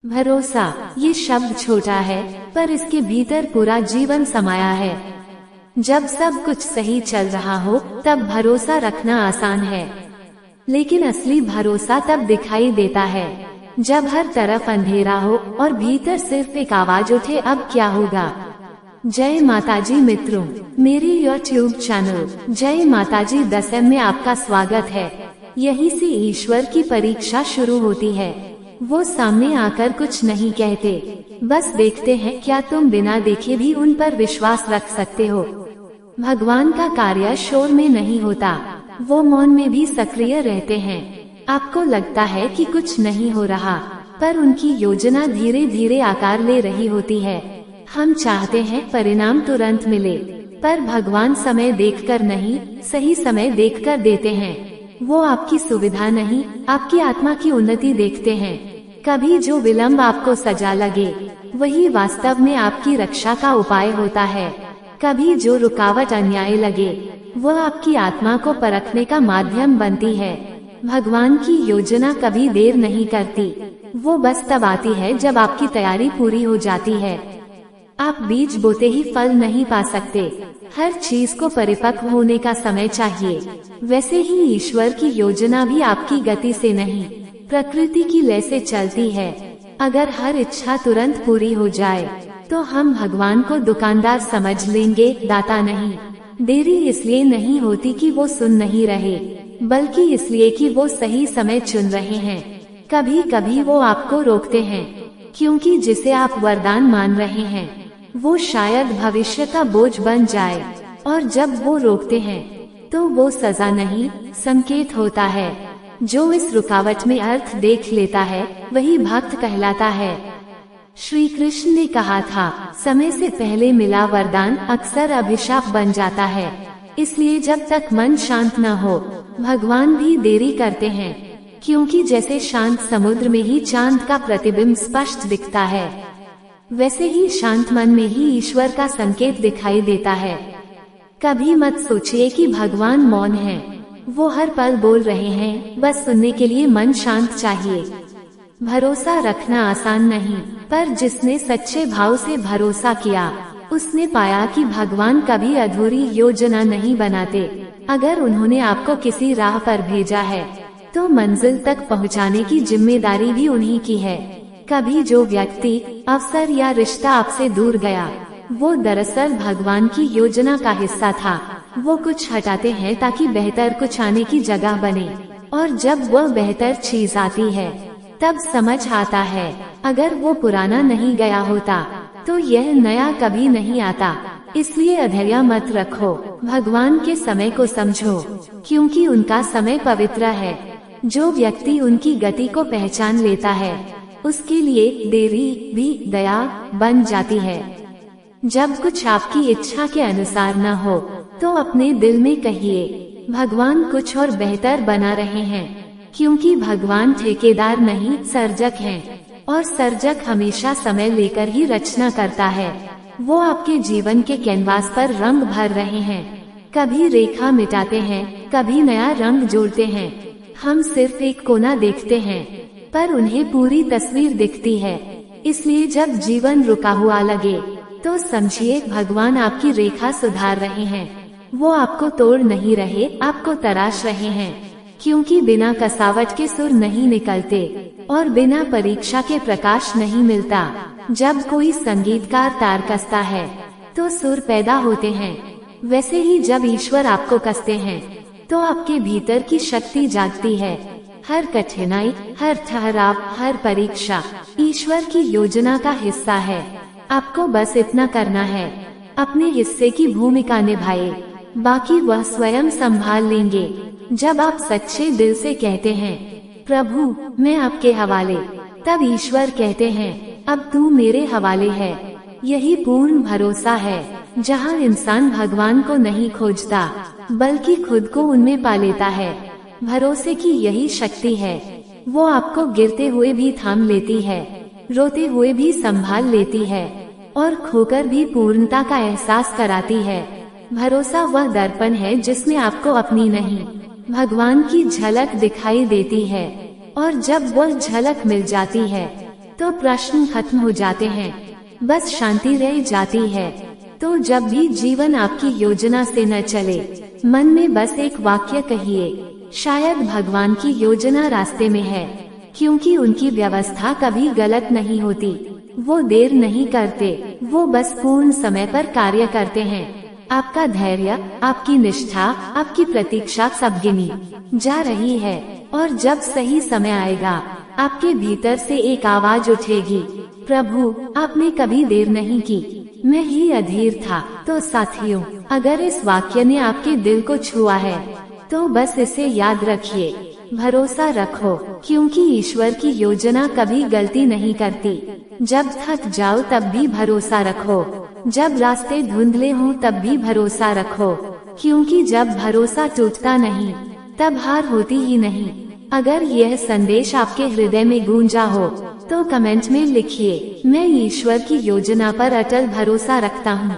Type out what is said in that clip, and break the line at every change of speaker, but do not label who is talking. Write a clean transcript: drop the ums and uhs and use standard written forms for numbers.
भरोसा, ये शब्द छोटा है पर इसके भीतर पूरा जीवन समाया है। जब सब कुछ सही चल रहा हो तब भरोसा रखना आसान है, लेकिन असली भरोसा तब दिखाई देता है जब हर तरफ अंधेरा हो और भीतर सिर्फ एक आवाज उठे, अब क्या होगा। जय माताजी मित्रों, मेरी यूट्यूब चैनल जय माताजी 10M में आपका स्वागत है। यहीं से ईश्वर की परीक्षा शुरू होती है। वो सामने आकर कुछ नहीं कहते, बस देखते हैं क्या तुम बिना देखे भी उन पर विश्वास रख सकते हो। भगवान का कार्य शोर में नहीं होता, वो मौन में भी सक्रिय रहते हैं। आपको लगता है कि कुछ नहीं हो रहा, पर उनकी योजना धीरे धीरे आकार ले रही होती है। हम चाहते हैं परिणाम तुरंत मिले, पर भगवान समय देखकर नहीं, सही समय देखकर देते हैं। वो आपकी सुविधा नहीं, आपकी आत्मा की उन्नति देखते हैं। कभी जो विलंब आपको सजा लगे, वही वास्तव में आपकी रक्षा का उपाय होता है। कभी जो रुकावट अन्याय लगे, वो आपकी आत्मा को परखने का माध्यम बनती है। भगवान की योजना कभी देर नहीं करती, वो बस तब आती है जब आपकी तैयारी पूरी हो जाती है। आप बीज बोते ही फल नहीं पा सकते, हर चीज को परिपक्व होने का समय चाहिए। वैसे ही ईश्वर की योजना भी आपकी गति से नहीं, प्रकृति की लय से चलती है। अगर हर इच्छा तुरंत पूरी हो जाए तो हम भगवान को दुकानदार समझ लेंगे, दाता नहीं। देरी इसलिए नहीं होती कि वो सुन नहीं रहे, बल्कि इसलिए कि वो सही समय चुन रहे हैं। कभी कभी वो आपको रोकते हैं, क्योंकि जिसे आप वरदान मान रहे हैं वो शायद भविष्य का बोझ बन जाए। और जब वो रोकते हैं तो वो सजा नहीं, संकेत होता है। जो इस रुकावट में अर्थ देख लेता है वही भक्त कहलाता है। श्री कृष्ण ने कहा था, समय से पहले मिला वरदान अक्सर अभिशाप बन जाता है। इसलिए जब तक मन शांत न हो, भगवान भी देरी करते हैं, क्योंकि जैसे शांत समुद्र में ही चांद का प्रतिबिंब स्पष्ट दिखता है, वैसे ही शांत मन में ही ईश्वर का संकेत दिखाई देता है। कभी मत सोचिए कि भगवान मौन है, वो हर पल बोल रहे हैं, बस सुनने के लिए मन शांत चाहिए। भरोसा रखना आसान नहीं, पर जिसने सच्चे भाव से भरोसा किया उसने पाया कि भगवान कभी अधूरी योजना नहीं बनाते। अगर उन्होंने आपको किसी राह पर भेजा है तो मंजिल तक पहुंचाने की जिम्मेदारी भी उन्हीं की है। कभी जो व्यक्ति, अवसर या रिश्ता आपसे दूर गया, वो दरअसल भगवान की योजना का हिस्सा था। वो कुछ हटाते हैं ताकि बेहतर कुछ आने की जगह बने, और जब वह बेहतर चीज आती है तब समझ आता है, अगर वो पुराना नहीं गया होता तो यह नया कभी नहीं आता। इसलिए अधैर्य मत रखो, भगवान के समय को समझो, क्योंकि उनका समय पवित्र है। जो व्यक्ति उनकी गति को पहचान लेता है, उसके लिए देरी भी दया बन जाती है। जब कुछ आपकी इच्छा के अनुसार न हो तो अपने दिल में कहिए, भगवान कुछ और बेहतर बना रहे हैं, क्योंकि भगवान ठेकेदार नहीं, सर्जक हैं, और सर्जक हमेशा समय लेकर ही रचना करता है। वो आपके जीवन के कैनवास पर रंग भर रहे हैं, कभी रेखा मिटाते हैं, कभी नया रंग जोड़ते हैं। हम सिर्फ एक कोना देखते हैं, पर उन्हें पूरी तस्वीर दिखती है। इसलिए जब जीवन रुका हुआ लगे तो समझिए भगवान आपकी रेखा सुधार रहे हैं। वो आपको तोड़ नहीं रहे, आपको तराश रहे हैं, क्योंकि बिना कसावट के सुर नहीं निकलते और बिना परीक्षा के प्रकाश नहीं मिलता। जब कोई संगीतकार तार कसता है तो सुर पैदा होते हैं, वैसे ही जब ईश्वर आपको कसते हैं तो आपके भीतर की शक्ति जागती है। हर कठिनाई, हर ठहराव, हर परीक्षा ईश्वर की योजना का हिस्सा है। आपको बस इतना करना है, अपने हिस्से की भूमिका निभाए, बाकी वह स्वयं संभाल लेंगे। जब आप सच्चे दिल से कहते हैं, प्रभु मैं आपके हवाले, तब ईश्वर कहते हैं, अब तू मेरे हवाले है। यही पूर्ण भरोसा है, जहाँ इंसान भगवान को नहीं खोजता बल्कि खुद को उनमें पा लेता है। भरोसे की यही शक्ति है, वो आपको गिरते हुए भी थाम लेती है, रोते हुए भी संभाल लेती है, और खोकर भी पूर्णता का एहसास कराती है। भरोसा वह दर्पण है जिसमें आपको अपनी नहीं, भगवान की झलक दिखाई देती है, और जब वह झलक मिल जाती है तो प्रश्न खत्म हो जाते हैं, बस शांति रह जाती है। तो जब भी जीवन आपकी योजना से न चले, मन में बस एक वाक्य कहिए, शायद भगवान की योजना रास्ते में है, क्योंकि उनकी व्यवस्था कभी गलत नहीं होती। वो देर नहीं करते, वो बस पूर्ण समय पर कार्य करते हैं। आपका धैर्य, आपकी निष्ठा, आपकी प्रतीक्षा सब गिनी जा रही है, और जब सही समय आएगा, आपके भीतर से एक आवाज उठेगी, प्रभु आपने कभी देर नहीं की, मैं ही अधीर था। तो साथियों, अगर इस वाक्य ने आपके दिल को छुआ है, तो बस इसे याद रखिए, भरोसा रखो, क्योंकि ईश्वर की योजना कभी गलती नहीं करती। जब थक जाओ तब भी भरोसा रखो, जब रास्ते धुंधले हों तब भी भरोसा रखो, क्योंकि जब भरोसा टूटता नहीं, तब हार होती ही नहीं। अगर यह संदेश आपके हृदय में गूंजा हो, तो कमेंट में लिखिए, मैं ईश्वर की योजना पर अटल भरोसा रखता हूँ।